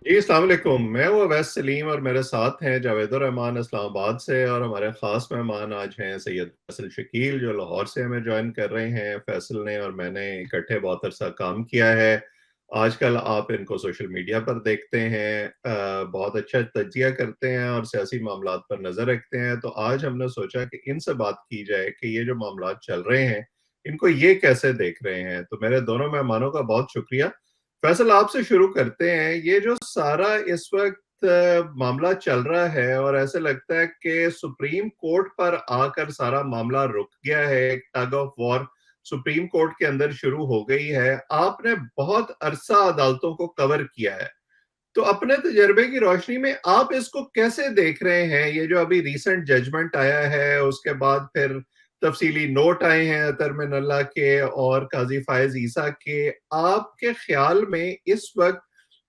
जी, अस्सलाम वालेकुम। मैं हूँ अवैस सलीम और मेरे साथ हैं जावेदुर रहमान इस्लामाबाद से, और हमारे ख़ास मेहमान आज हैं सैयद फैसल शकील जो लाहौर से हमें जॉइन कर रहे हैं। फैसल ने और मैंने इकट्ठे बहुत अरसा काम किया है। आजकल आप इनको सोशल मीडिया पर देखते हैं, बहुत अच्छा तज्ज़िया करते हैं और सियासी मामलात पर नज़र रखते हैं। तो आज हमने सोचा कि इनसे बात की जाए कि ये जो मामलात चल रहे हैं, इनको ये कैसे देख रहे हैं। तो मेरे दोनों मेहमानों का बहुत शुक्रिया। फैसल, आपसे शुरू करते हैं। ये जो सारा इस वक्त मामला चल रहा है और ऐसे लगता है कि सुप्रीम कोर्ट पर आकर सारा मामला रुक गया है, एक tug of war supreme court के अंदर शुरू हो गई है। आपने बहुत अरसा अदालतों को कवर किया है, तो अपने तजर्बे की रोशनी में आप इसको कैसे देख रहे हैं? ये जो अभी रिसेंट जजमेंट आया है, उसके बाद फिर तफसीली नोट आए हैं अतर मिनल्ला के और काजी फायज ईसा के। आपके ख्याल में इस वक्त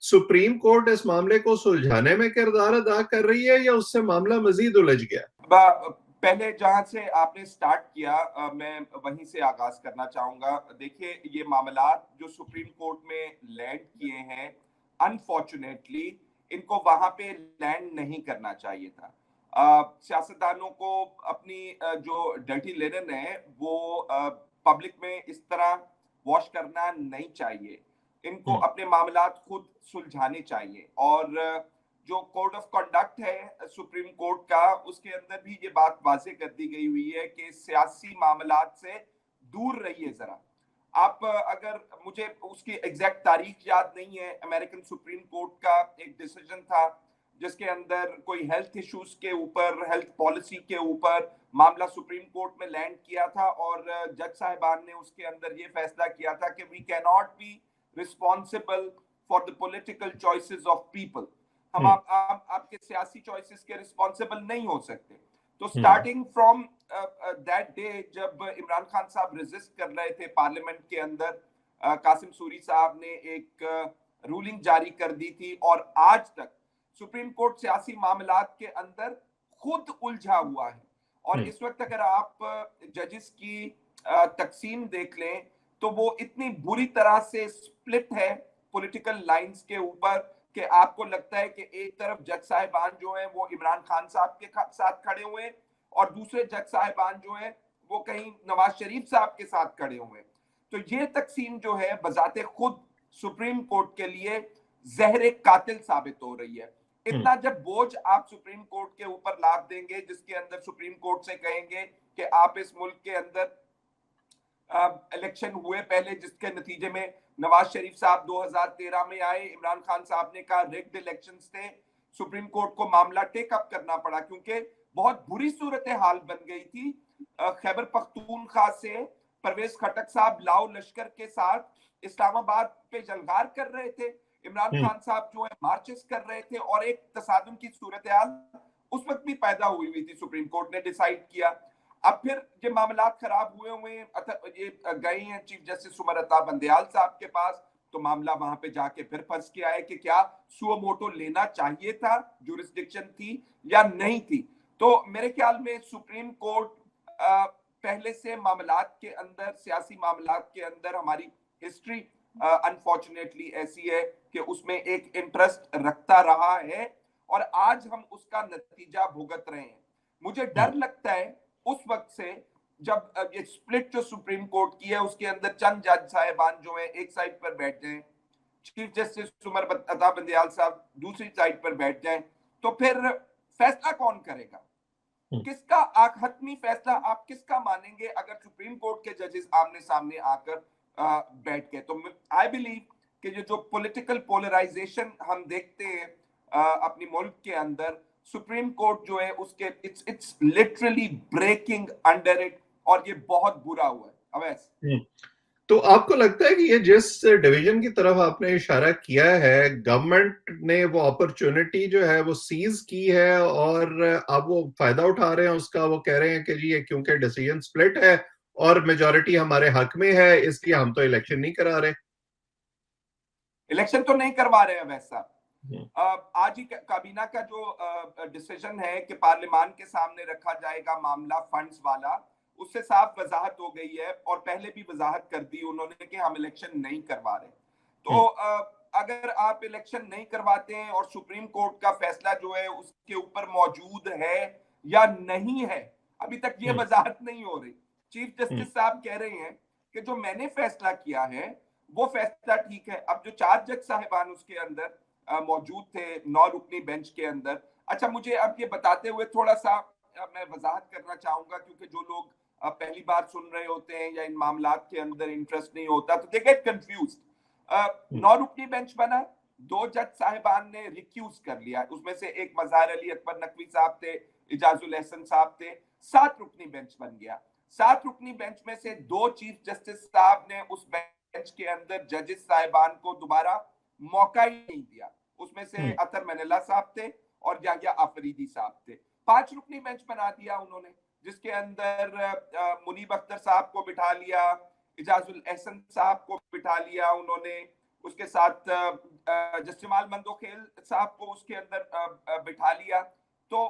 सुप्रीम कोर्ट इस मामले को सुलझाने में किरदार अदा कर रही है या उससे मामला मजीद उलझ गया? पहले जहां से आपने स्टार्ट किया, मैं वहीं से आगाज करना चाहूंगा। देखिए, ये मामलात जो सुप्रीम कोर्ट में लैंड किए हैं, अनफॉर्चुनेटली इनको वहां पे लैंड नहीं करना चाहिए था। सियासतदानों को अपनी जो डर्टी लेनन है वो पब्लिक में इस तरह वॉश करना नहीं चाहिए। इनको हम्म। अपने मामलात खुद सुलझाने चाहिए। और जो कोड ऑफ कंडक्ट है सुप्रीम कोर्ट का, उसके अंदर भी ये बात वाजे कर दी गई हुई है कि सियासी मामलात से दूर रहिए जरा। आप अगर, मुझे उसकी एग्जैक्ट तारीख याद नहीं है, अमेरिकन सुप्रीम कोर्ट का एक डिसीजन था जिसके अंदर कोई हेल्थ इश्यूज के ऊपर, हेल्थ पॉलिसी के ऊपर मामला सुप्रीम कोर्ट में लैंड किया था, और जज साहिबान ने उसके अंदर ये फैसला किया था कि we can not be responsible for the political choices of people. हम हम्म। आपके सियासी चॉइसेस के रिस्पॉन्सिबल नहीं हो सकते। तो हम्म। स्टार्टिंग फ्रॉम दैट डे, जब इमरान खान साहब रेजिस्ट कर रहे थे पार्लियामेंट के अंदर, कासिम सूरी साहब ने एक रूलिंग जारी कर दी थी, और आज तक सुप्रीम कोर्ट सियासी मामलात के अंदर खुद उलझा हुआ है। और हम्म। इस वक्त अगर आप जजेस की तकसीम देख लें, तो वो इतनी बुरी तरह से स्प्लिट है पॉलिटिकल लाइंस के ऊपर कि आपको लगता है कि एक तरफ जज साहिबान जो हैं वो इमरान खान साहब के साथ खड़े हुए हैं, और दूसरे जज साहिबान जो हैं वो कहीं नवाज शरीफ साहब के साथ खड़े हुए हैं। तो ये तकसीम जो है बजाते खुद सुप्रीम कोर्ट के लिए जहर कातिल साबित हो रही है। हम्म। इतना जब बोझ आप सुप्रीम कोर्ट के ऊपर लाद देंगे, जिसके अंदर सुप्रीम कोर्ट से कहेंगे कि आप इस मुल्क के अंदर इलेक्शन हुए पहले, जिसके नतीजे में नवाज शरीफ साहब 2013 में आए, इमरान खान साहब ने कहा रिग्ड इलेक्शंस थे, सुप्रीम कोर्ट को मामला टेक अप करना पड़ा क्योंकि बहुत बुरी सूरत हाल बन गई थी। खैबर पख्तूनख्वा से परवेज खटक साहब लाओ लश्कर के साथ इस्लामाबाद पे जलगार कर रहे थे, इमरान हम्म। खान साहब जो है मार्चेस कर रहे थे, और एक तसादुम की सूरत हाल उस वक्त भी पैदा हुई हुई थी। सुप्रीम कोर्ट ने डिसाइड किया। अब फिर ये मामलात खराब हुए ये गए हैं चीफ जस्टिस उमर अता बंदयाल साहब के पास, तो मामला वहां पे जाके फिर फंस के आए कि क्या सुओ मोटो लेना चाहिए था, जुरिस्डिक्शन थी या नहीं थी। तो मेरे ख्याल में सुप्रीम कोर्ट पहले से मामलात के अंदर, सियासी मामलात के अंदर हमारी हिस्ट्री अनफॉर्चुनेटली ऐसी है कि उसमें एक इंटरेस्ट रखता रहा है, और आज हम उसका नतीजा भुगत रहे हैं। मुझे हम्म। डर लगता है उस वक्त से, जब ये स्प्लिट जो सुप्रीम कोर्ट की है उसके अंदर चंद जज साहिबान जो है एक साइड पर बैठ जाएं, चीफ जस्टिस उमर अता बंदयाल साहब दूसरी साइड पर बैठ जाएं, तो फिर फैसला कौन करेगा? हम्म। किसका हतमी फैसला आप किसका मानेंगे अगर सुप्रीम कोर्ट के जजेस आमने सामने आकर बैठ गए? तो आई बिलीव कि ये जो पॉलिटिकल पोलराइजेशन हम देखते हैं अपनी मुल्क के अंदर, सुप्रीम कोर्ट जो है उसके it's literally breaking under it, और ये बहुत बुरा हुआ है। अवैस, हम्म। तो आपको लगता है कि ये जिस डिवीजन की तरफ आपने इशारा किया है, गवर्नमेंट ने वो अपॉर्चुनिटी जो है वो सीज की है और अब वो फायदा उठा रहे हैं उसका? वो कह रहे हैं कि जी ये क्योंकि डिसीजन स्प्लिट है और मेजॉरिटी हमारे हक में है, इसलिए हम तो इलेक्शन नहीं करा रहे। इलेक्शन तो नहीं करवा रहे हैं वैसा। हम्म। आज ही काबीना का जो डिसीजन है कि पार्लियामान के सामने रखा जाएगा मामला फंड्स वाला, उससे साफ वजाहत हो गई है, और पहले भी वजाहत कर दी उन्होंने कि हम इलेक्शन नहीं करवा रहे। तो अगर आप इलेक्शन नहीं करवाते हैं और सुप्रीम कोर्ट का फैसला जो है उसके ऊपर मौजूद है या नहीं है, अभी तक ये वजाहत नहीं हो रही। चीफ जस्टिस साहब कह रहे हैं कि जो मैंने फैसला किया है वो फैसला ठीक है। अब जो 4 जज साहिबान उसके अंदर मौजूद थे 9 रुकनी बेंच के अंदर। अच्छा, मुझे अब ये बताते हुए थोड़ा सा मैं वजाहत करना चाहूंगा, क्योंकि जो लोग पहली बार सुन रहे होते हैं या इन मामलात के अंदर इंटरेस्ट नहीं होता तो दे गेट कंफ्यूज। 9 रुकनी बेंच बना, 2 जज साहिबान ने रिक्यूज कर लिया, उसमें से एक मजहर अली अकबर नकवी साहब थे, इजाजुल एहसन साहब थे। 7 रुकनी बेंच बन गया। 7 रुकनी बेंच में से 2 चीफ जस्टिस साहब ने उस बेंच के अंदर जजेस साहिबान को दोबारा मौका ही नहीं दिया। उसमें से अतर मनीला साहब थे और याहिया आफरीदी साहब थे। 5 रुकनी बेंच बना दिया उन्होंने, जिसके अंदर मुनीब अख्तर साहब को बिठा लिया, इजाजुल एहसन साहब को बिठा लिया उन्होंने, उसके साथ जस्टिमाल मंदोखेल साहब को उसके अंदर बिठा लिया। तो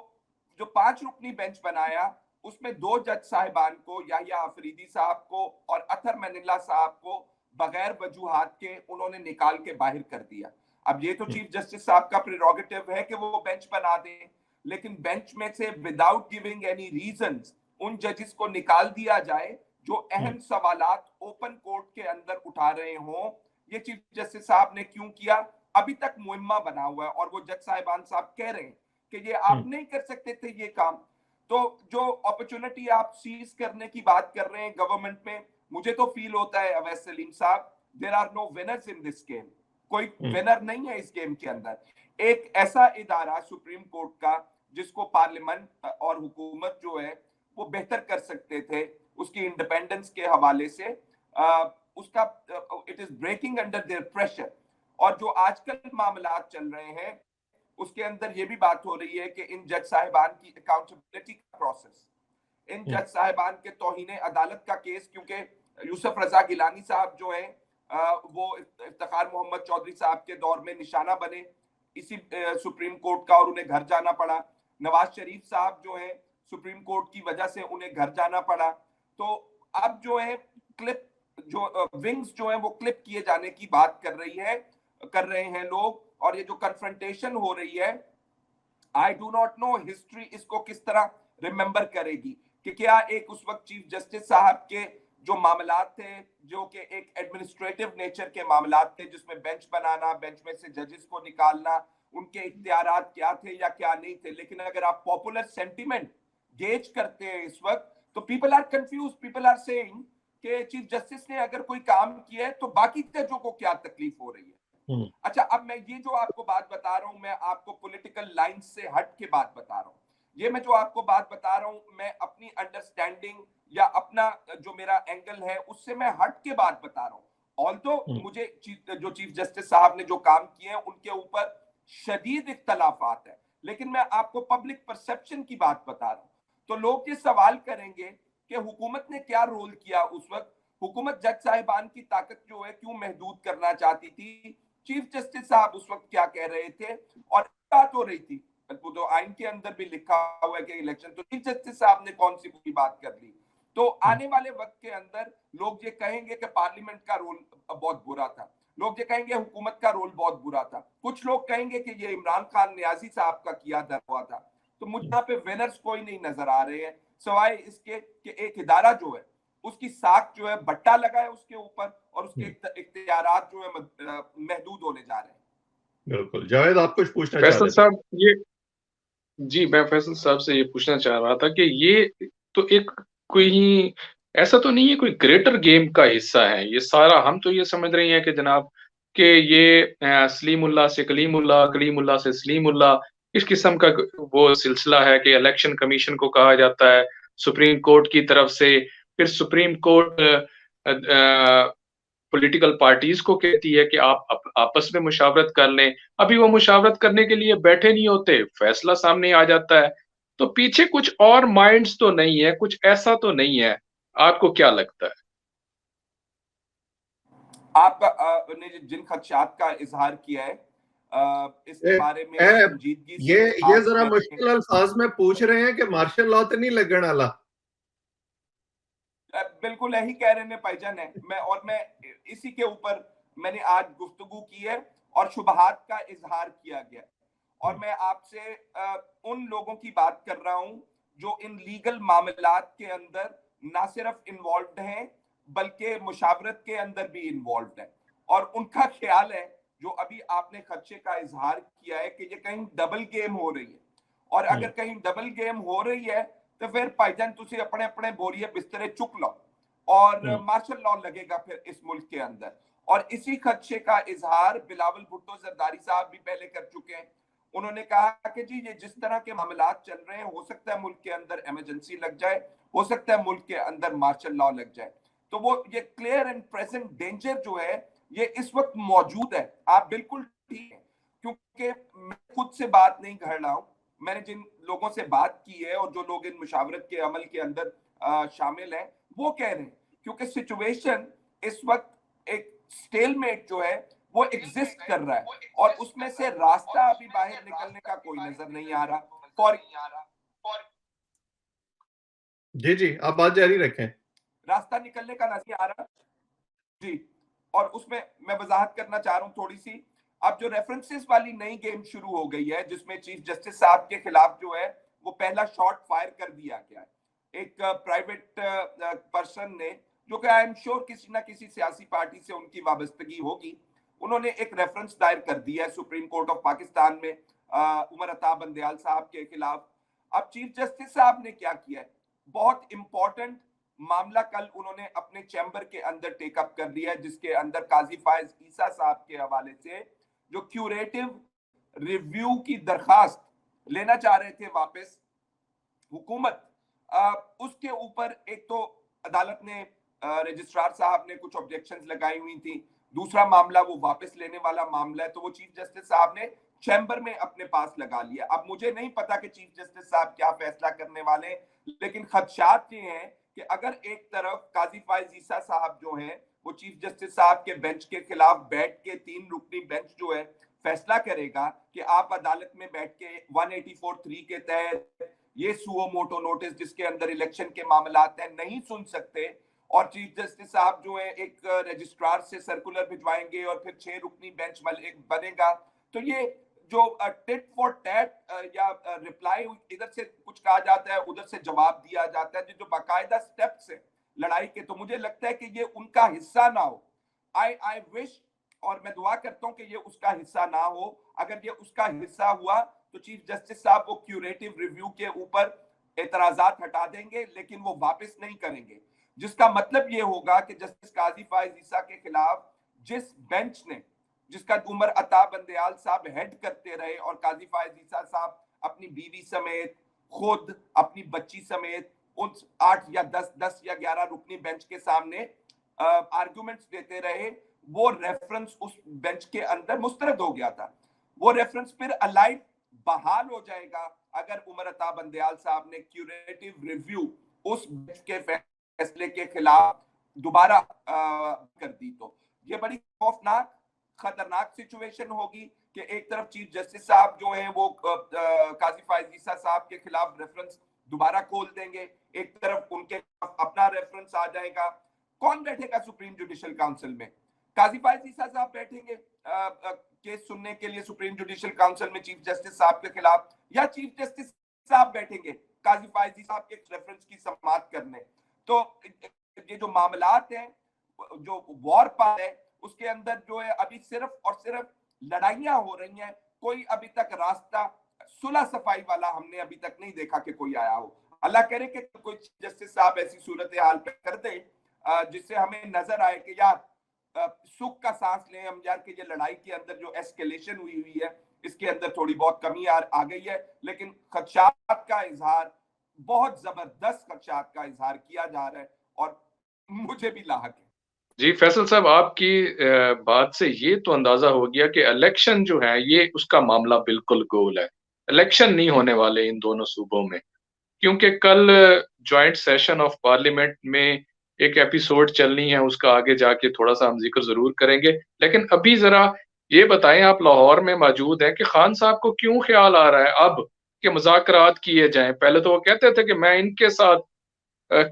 जो 5 रुकनी बेंच बनाया उसमें 2 जज साहिबान को, याहिया आफरीदी साहब को और अतर मनीला साहब को बगैर वजूहात के उन्होंने निकाल के बाहर कर दिया। अब ये तो चीफ जस्टिस साहब का प्रेरोगेटिव है कि वो बेंच बना दें, लेकिन बेंच में से विदाउट गिविंग एनी रीजंस उन जजेस को निकाल दिया जाए जो अहम सवालात ओपन कोर्ट के अंदर उठा रहे हों। ये चीफ जस्टिस साहब ने क्यों किया? अभी तक मुहिम्मा बना हुआ है और वो जज साहिबान साहब कह रहे हैं कि ये आप नहीं कर सकते थे ये काम। तो जो अपॉर्चुनिटी आप सीज करने की बात कर रहे हैं गवर्नमेंट में, मुझे तो फील होता है अवैस सलीम साहब, there are no winners in this game. कोई विनर नहीं है इस गेम के अंदर। एक ऐसा इदारा सुप्रीम कोर्ट का जिसको पार्लियामेंट और हुकूमत जो है वो बेहतर कर सकते थे उसकी इंडिपेंडेंस के हवाले से, उसका it is breaking under their pressure. और जो आजकल मामलात चल रहे हैं उसके अंदर ये भी बात हो रही है कि इन जज साहिबान की अकाउंटेबिलिटी का प्रोसेस, इन जज साहिबान के तौहीन अदालत का केस, क्योंकि यूसुफ रजा गिलानी साहब जो हैं वो इफ्तिखार मोहम्मद चौधरी साहब के दौर में निशाना बने इसी सुप्रीम कोर्ट का और उन्हें घर जाना पड़ा। नवाज शरीफ साहब जो है सुप्रीम कोर्ट की वजह से उन्हें घर जाना पड़ा। तो अब जो है क्लिप जो विंग्स जो है वो क्लिप किए जाने की बात कर रहे हैं लोग। और ये जो कन्फ्रंटेशन हो रही है, I do not know history इसको किस तरह रिमेंबर करेगी कि क्या एक उस वक्त चीफ जस्टिस साहब के जो मामलात थे जो कि एक एडमिनिस्ट्रेटिव नेचर के मामलात थे, जिसमें बेंच बनाना, बेंच में से जजेस को निकालना, उनके इख्तियारात क्या थे या क्या नहीं थे। लेकिन अगर आप पॉपुलर सेंटिमेंट गेज करते हैं इस वक्त तो people are confused, people are saying कि चीफ जस्टिस ने अगर कोई काम किया है तो बाकी जजों को क्या तकलीफ हो रही है। अच्छा, अब मैं ये जो आपको बात बता रहा हूं, मैं आपको पॉलिटिकल लाइन से हट के बात बता रहा हूं। ये मैं जो आपको बात बता रहा हूं मैं अपनी अंडरस्टैंडिंग या अपना जो मेरा एंगल है उससे मैं हट के बात बता रहा हूं। ऑल्दो मुझे जो चीफ जस्टिस साहब ने जो काम किए हैं उनके ऊपर शदीद इख्तलाफात है, लेकिन मैं आपको पब्लिक परसेप्शन की बात बता रहा हूं। तो लोग ये सवाल करेंगे कि हुकूमत ने क्या रोल किया उस वक्त, हुकूमत जज साहिबान की ताकत जो है क्यों महदूद करना चाहती थी, चीफ जस्टिस साहब उस वक्त क्या कह रहे थे। और बात हो रही थी तो आइन के अंदर भी लिखा हुआ है कि इलेक्शन, तो चीफ जस्टिस साहब ने कौन सी पूरी बात कर ली। तो आने वाले वक्त के अंदर लोग ये कहेंगे कि पार्लियामेंट का रोल बहुत बुरा था, लोग ये कहेंगे हुकूमत का रोल बहुत बुरा था, कुछ लोग कहेंगे कि ये इमरान खान न्याजी साहब का किया धर हुआ था। तो मुझे यहाँ पे विनर्स कोई नहीं नजर आ रहे हैं सिवाय इसके कि एक इदारा जो है उसकी साख जो है बट्टा लगा है उसके ऊपर और उसके इख्तियारात जो है महदूद होने जा रहे हैं। बिल्कुल। जावेद, आप कुछ पूछना चाह फैसल रहे थे? साहब ये जी, मैं फैसल साहब से ये पूछना चाह रहा था कि ये तो एक कोई ऐसा तो नहीं है कोई ग्रेटर गेम का हिस्सा है ये सारा। हम तो ये समझ रहे हैं कि जनाब कि ये सलीमुल्लाह से कलीमुल्लाह, कलीमुल्लाह से सलीमुल्लाह, इस किस्म का वो सिलसिला है कि इलेक्शन कमीशन को कहा जाता है सुप्रीम कोर्ट की तरफ से, फिर सुप्रीम कोर्ट पॉलिटिकल पार्टीज को कहती है कि आप आपस में मुशावरत कर लें। अभी वो मुशावरत करने के लिए बैठे नहीं होते, फैसला सामने आ जाता है। तो पीछे कुछ और माइंड्स तो नहीं है, कुछ ऐसा तो नहीं है, आपको क्या लगता है? आपने जिन खदशात का इजहार किया है इसके बारे में संजीदगी से ये जरा मुश्किल अल्फाज में पूछ रहे हैं कि मार्शल लॉ तो नहीं लगन वाला। बिल्कुल यही कह रहे हैं भाईजान है। मैं इसी के ऊपर मैंने आज गुफ्तगू की है और शुबहात का इजहार किया गया। और मैं आपसे उन लोगों की बात कर रहा हूं जो इन लीगल मामलात के अंदर ना सिर्फ इन्वॉल्व हैं बल्कि मुशावरत के अंदर भी इन्वॉल्व हैं, और उनका ख्याल है, जो अभी आपने खदशे का इजहार किया है, कि ये कहीं डबल गेम हो रही है। और अगर कहीं डबल गेम हो रही है तो फिर भाईजान तुसी अपने अपने बोरिए बिस्तरे चुक लो और मार्शल लॉ लगेगा फिर इस मुल्क के अंदर। और इसी खदशे का इजहार बिलावल भुट्टो जरदारी साहब भी पहले कर चुके हैं। उन्होंने कहा कि जी ये जिस तरह के मामलात चल रहे हैं, हो सकता है मुल्क के अंदर इमरजेंसी लग जाए, हो सकता है मुल्क के अंदर मार्शल लॉ लग जाए। तो वो ये क्लियर एंड प्रेजेंट डेंजर जो है ये इस वक्त मौजूद है। आप बिल्कुल ठीक है, क्योंकि मैं खुद से बात नहीं कर रहा हूं, मैंने जिन लोगों से बात की है और जो लोग इन मुशावरत के अमल के अंदर शामिल हैं, वो कह रहे हैं क्योंकि सिचुएशन इस वक्त एक स्टेलमेट जो है वो एग्जिस्ट कर रहा है और उसमें से रास्ता अभी बाहर निकलने का कोई नजर नहीं आ रहा। जी आप बात जारी रखें। रास्ता निकलने का नहीं आ रहा जी। और उसमें मैं वजाहत करना चाह रहा हूं थोड़ी सी। अब जो रेफरेंसेस वाली नई गेम शुरू हो गई है, जिसमें चीफ जस्टिस साहब के खिलाफ जो है वो पहला शॉट फायर कर दिया गया है एक प्राइवेट पर्सन ने, जो कि आई एम श्योर किसी ना किसी सियासी पार्टी से उनकी वाबस्तगी होगी। उन्होंने एक रेफरेंस दायर कर दिया है सुप्रीम कोर्ट ऑफ पाकिस्तान में उमर अता बंदयाल साहब के खिलाफ। अब चीफ जस्टिस साहब ने क्या किया है, बहुत इंपॉर्टेंट मामला कल उन्होंने अपने चैम्बर के अंदर टेकअप कर लिया है, जिसके अंदर काजी फायज ईसा साहब के हवाले से जो क्यूरेटिव रिव्यू की दरखास्त लेना चाह रहे थे वापस हुकूमत, उसके ऊपर एक तो अदालत ने रजिस्ट्रार साहब ने कुछ ऑब्जेक्शंस लगाई हुई थी, दूसरा मामला वो वापस लेने वाला मामला है, तो वो चीफ जस्टिस साहब ने चैम्बर में अपने पास लगा लिया। अब मुझे नहीं पता कि चीफ जस्टिस साहब क्या फैसला करने वाले हैं, लेकिन खदशात ये हैं कि अगर एक तरफ काजी फायज ईसा साहब जो हैं वो चीफ जस्टिस साहब के बेंच के खिलाफ बैठ के 3 रुकनी बेंच जो है फैसला करेगा कि आप अदालत में बैठ के 184(3) के तहत ये सुओ मोटो नोटिस जिसके अंदर इलेक्शन के मामलात हैं नहीं सुन सकते, और चीफ जस्टिस साहब जो है एक रजिस्ट्रार से सर्कुलर भिजवाएंगे और फिर 6 रुकनी बेंच बनेगा। तो ये जो टिट फॉर टैट या रिप्लाई इधर से कुछ कहा जाता है उधर से जवाब दिया जाता है, जो बाकायदा स्टेप्स है लड़ाई के, तो मुझे लगता है कि ये उनका हिस्सा ना हो। आई विश और मैं दुआ करता हूं कि ये उसका हिस्सा ना हो। अगर ये उसका हिस्सा हुआ तो चीफ जस्टिस साहब वो क्यूरेटिव रिव्यू के ऊपर एतराजात हटा देंगे, लेकिन वो वापस नहीं करेंगे, जिसका मतलब ये होगा कि जस्टिस काजी फायज ईसा के खिलाफ जिस बेंच ने, जिसका उमर अता बंदयाल साहब हेड करते रहे और काजी फायज ईसा साहब अपनी बीवी समेत, खुद अपनी बच्ची समेत उन 8 या 10 या 11 रुकनी बेंच के सामने आर्गुमेंट्स देते रहे, वो रेफरेंस उस बेंच के अंदर मुस्तरद हो गया था। वो रेफरेंस फिर अलाइव बहाल हो जाएगा अगर उमर अता बंदयाल साहब ने क्यूरेटिव रिव्यू उस बेंच के फैसले के खिलाफ दोबारा कर दी। तो ये बड़ी खौफनाक खतरनाक सिचुएशन होगी कि एक तरफ चीफ जस्टिस साहब जो हैं वो काजी फायज ईसा साहब के खिलाफ रेफरेंस दोबारा खोल देंगे, एक तरफ उनके अपना रेफरेंस आ जाएगा। कौन बैठेगा सुप्रीम जुडिशियल काउंसिल में? काजी फायज ईसा साहब बैठेंगे केस सुनने के लिए सुप्रीम जुडिशियल काउंसिल में चीफ जस्टिस साहब के खिलाफ, या चीफ जस्टिस साहब बैठेंगे काजी फायज ईसा साहब के रेफरेंस की समाअत करने? तो ये जो मामलात हैं, जो वॉर पार है, उसके अंदर जो है अभी सिर्फ और सिर्फ लड़ाइयां हो रही हैं। कोई अभी तक रास्ता सुलह सफाई वाला हमने अभी तक नहीं देखा कि कोई आया हो। अल्लाह करे कि कोई जस्टिस साहब ऐसी सूरत हाल पे कर दे जिससे हमें नजर आए कि यार सुख का सांस लें हम यार, कि ये लड़ाई के अंदर जो एस्केलेशन हुई है इसके अंदर थोड़ी बहुत कमी आ गई है, लेकिन खदशात का इजहार, बहुत जबरदस्त खदशात का इजहार किया जा रहा है और मुझे भी लाहक है। जी फैसल साहब, आपकी बात से ये तो अंदाजा हो गया कि इलेक्शन जो है ये उसका मामला बिल्कुल गोल है। इलेक्शन नहीं होने वाले इन दोनों सूबों में, क्योंकि कल जॉइंट सेशन ऑफ पार्लियामेंट में एक एपिसोड चलनी है, उसका आगे जाके थोड़ा सा हम जिक्र जरूर करेंगे। लेकिन अभी जरा ये बताएं, आप लाहौर में मौजूद हैं, कि खान साहब को क्यों ख्याल आ रहा है अब कि मुज़ाकरात किए जाएं? पहले तो वो कहते थे कि मैं इनके साथ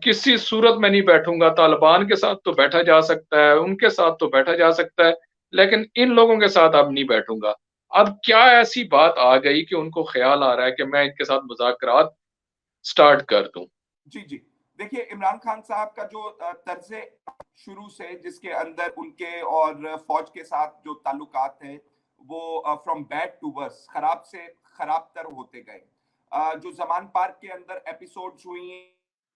किसी सूरत में नहीं बैठूंगा, तालिबान के साथ तो बैठा जा सकता है, उनके साथ तो बैठा जा सकता है, लेकिन इन लोगों के साथ अब नहीं बैठूँगा। अब क्या ऐसी बात आ गई कि उनको ख़्याल आ रहा है कि मैं इनके साथ मुज़ाकरात स्टार्ट कर दूँ? जी, जी। देखिए, इमरान खान साहब का जो तर्ज़े शुरू से जिसके अंदर उनके और फ़ौज के साथ जो ताल्लुकात हैं, वो फ्रॉम बैड टू वर्स, खराब से खराबतर होते गए। जो ज़मान पार्क के अंदर एपिसोड्स हुई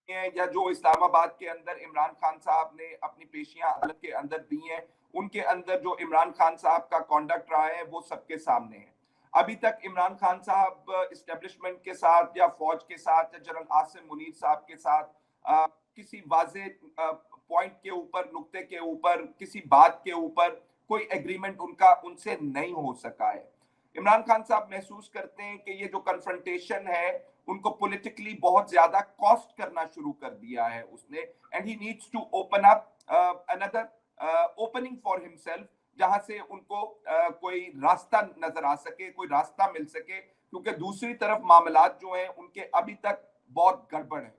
हैं या जो इस्लामाबाद के अंदर इमरान खान साहब ने अपनी पेशियाँ अदालत के अंदर दी हैं, उनके अंदर जो इमरान खान साहब का कॉन्डक्ट रहा है, वो सबके सामने है। अभी तक इमरान खान साहब इस्टेब्लिशमेंट के साथ या फौज के साथ या जनरल आसिम मुनीर साहब के साथ किसी वाजे पॉइंट के ऊपर, नुक्ते के ऊपर, किसी बात के ऊपर कोई एग्रीमेंट उनका उनसे नहीं हो सका है। इमरान खान साहब महसूस करते हैं कि ये जो कन्फ्रंटेशन है, उनको पॉलिटिकली बहुत ज्यादा कॉस्ट करना शुरू कर दिया है उसने, and he needs to open up another opening for himself, जहां से उनको कोई रास्ता नजर आ सके, कोई रास्ता मिल सके, क्योंकि दूसरी तरफ मामलात जो हैं उनके अभी तक बहुत गड़बड़ है।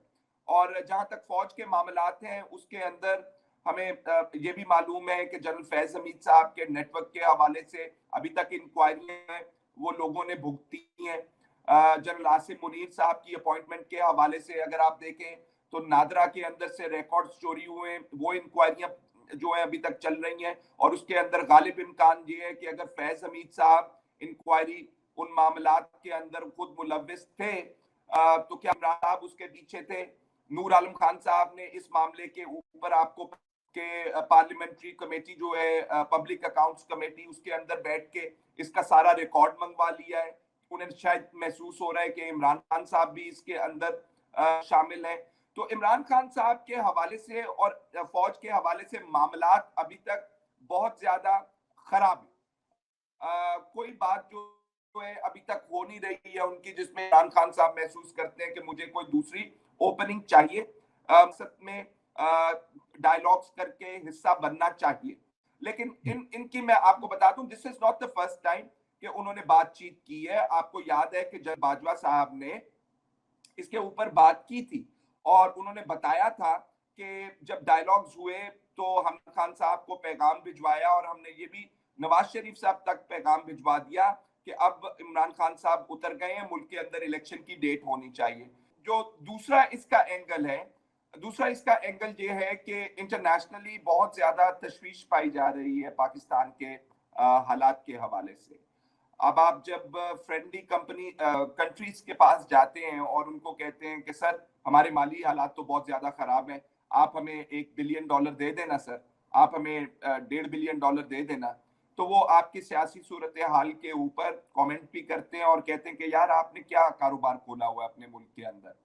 और जहां तक फौज के मामलात हैं, उसके अंदर हमें ये भी मालूम है कि जनरल फैज हमीद साहब के नेटवर्क के हवाले से अभी तक इंक्वायरी वो लोगों ने भुगती हैं। जनरल आसिम मुनीर साहब की अपॉइंटमेंट के हवाले से अगर आप देखें तो नादरा के अंदर से रिकॉर्ड्स चोरी हुए, वो इंक्वायरियां जो है अभी तक चल रही हैं, और उसके अंदर गालिब इम्कान ये है कि अगर फैज हमीद साहब इंक्वायरी उन मामलात के अंदर खुद मुलविस थे, तो क्या इमरान साहब उसके पीछे थे? नूर आलम खान साहब ने इस मामले के ऊपर आपको के पार्लियामेंट्री कमेटी जो है, पब्लिक अकाउंट्स कमेटी, उसके अंदर बैठ के इसका सारा रिकॉर्ड मंगवा लिया है। उन्हें शायद महसूस हो रहा है कि इमरान खान साहब भी इसके अंदर शामिल हैं। तो इमरान खान साहब के हवाले से और फौज के हवाले से मामलात अभी तक बहुत ज्यादा खराब है। कोई बात जो है अभी तक हो नहीं रही है उनकी, जिसमें इमरान खान साहब महसूस करते हैं कि मुझे कोई दूसरी ओपनिंग चाहिए, सच में डायलॉग्स करके हिस्सा बनना चाहिए। लेकिन इनकी मैं आपको बता दूं, this is not the first time कि उन्होंने बातचीत की है। आपको याद है कि जब बाजवा साहब ने इसके ऊपर बात की थी और उन्होंने बताया था कि जब डायलॉग्स हुए तो हमने खान साहब को पैगाम भिजवाया, और हमने ये भी नवाज शरीफ साहब तक पैगाम भिजवा दिया कि अब इमरान खान साहब उतर गए हैं, मुल्क के अंदर इलेक्शन की डेट होनी चाहिए। जो दूसरा इसका एंगल ये है कि इंटरनेशनली बहुत ज्यादा तशवीश पाई जा रही है पाकिस्तान के हालात के हवाले से। अब आप जब फ्रेंडली कंट्रीज के पास जाते हैं और उनको कहते हैं कि सर हमारे माली हालात तो बहुत ज्यादा खराब हैं, आप हमें $1 बिलियन दे देना सर, आप हमें $1.5 बिलियन दे देना, तो वो आपकी सियासी सूरत हाल के ऊपर कमेंट भी करते हैं और कहते हैं कि यार आपने क्या कारोबार खोला हुआ है अपने मुल्क के अंदर।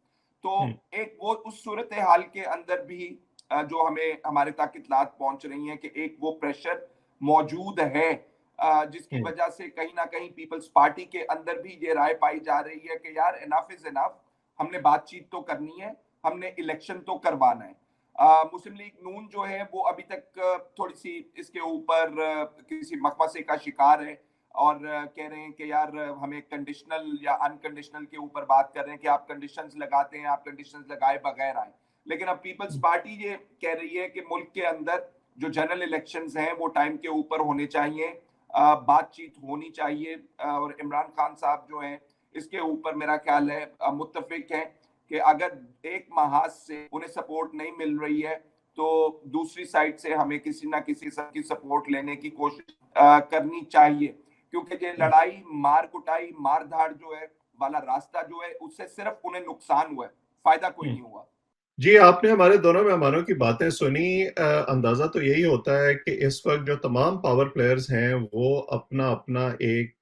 तो एक वो उस सूरत हाल के अंदर भी जो हमें हमारे तक इत्तलात पहुंच रही हैं कि एक वो प्रेशर मौजूद है, जिसकी वजह से कहीं ना कहीं पीपल्स पार्टी के अंदर भी ये राय पाई जा रही है कि यार इनफ इज इनफ, हमने बातचीत तो करनी है, हमने इलेक्शन तो करवाना है। मुस्लिम लीग नून जो है वो अभी तक थोड़ी सी इसके ऊपर किसी मकमसे का शिकार है, और कह रहे हैं कि यार हमें कंडीशनल या अनकंडीशनल के ऊपर बात कर रहे हैं कि आप कंडीशंस लगाते हैं, आप कंडीशंस लगाए बगैर आए। लेकिन अब पीपल्स पार्टी ये कह रही है कि मुल्क के अंदर जो जनरल इलेक्शंस हैं वो टाइम के ऊपर होने चाहिए, बातचीत होनी चाहिए, और इमरान खान साहब जो हैं इसके ऊपर मेरा ख्याल है मुत्तफिक है कि अगर एक महाज से उन्हें सपोर्ट नहीं मिल रही है तो दूसरी साइड से हमें किसी ना किसी की सपोर्ट लेने की कोशिश करनी चाहिए, क्योंकि ये लड़ाई, मार कुटाई, मार धाड़ जो है वाला रास्ता जो है उससे सिर्फ उन्हें नुकसान हुआ है, फायदा कोई नहीं हुआ। जी, आपने हमारे दोनों मेहमानों की बातें सुनी। अंदाजा तो यही होता है कि इस वक्त जो तमाम पावर प्लेयर्स हैं वो अपना अपना एक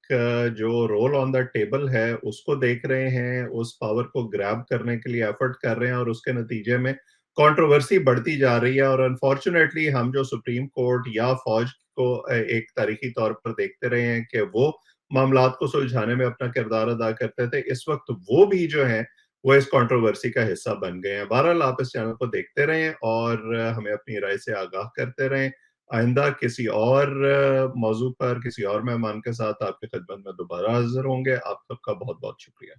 जो रोल ऑन द टेबल है उसको देख रहे हैं, उस पावर को ग्रैब करने के लिए एफर्ट कर रहे हैं, और उसके नतीजे में कंट्रोवर्सी बढ़ती जा रही है। और अनफॉर्चुनेटली हम जो सुप्रीम कोर्ट या फौज को एक तारीखी तौर पर देखते रहे हैं कि वो मामलात को सुलझाने में अपना किरदार अदा करते थे, इस वक्त वो भी जो है वो इस कंट्रोवर्सी का हिस्सा बन गए हैं। बहरहाल आप इस चैनल को देखते रहें और हमें अपनी राय से आगाह करते रहें। आइंदा किसी और मौजू पर किसी और मेहमान के साथ आपकी खिदमत में दोबारा हाजिर होंगे। आप सबका बहुत बहुत शुक्रिया।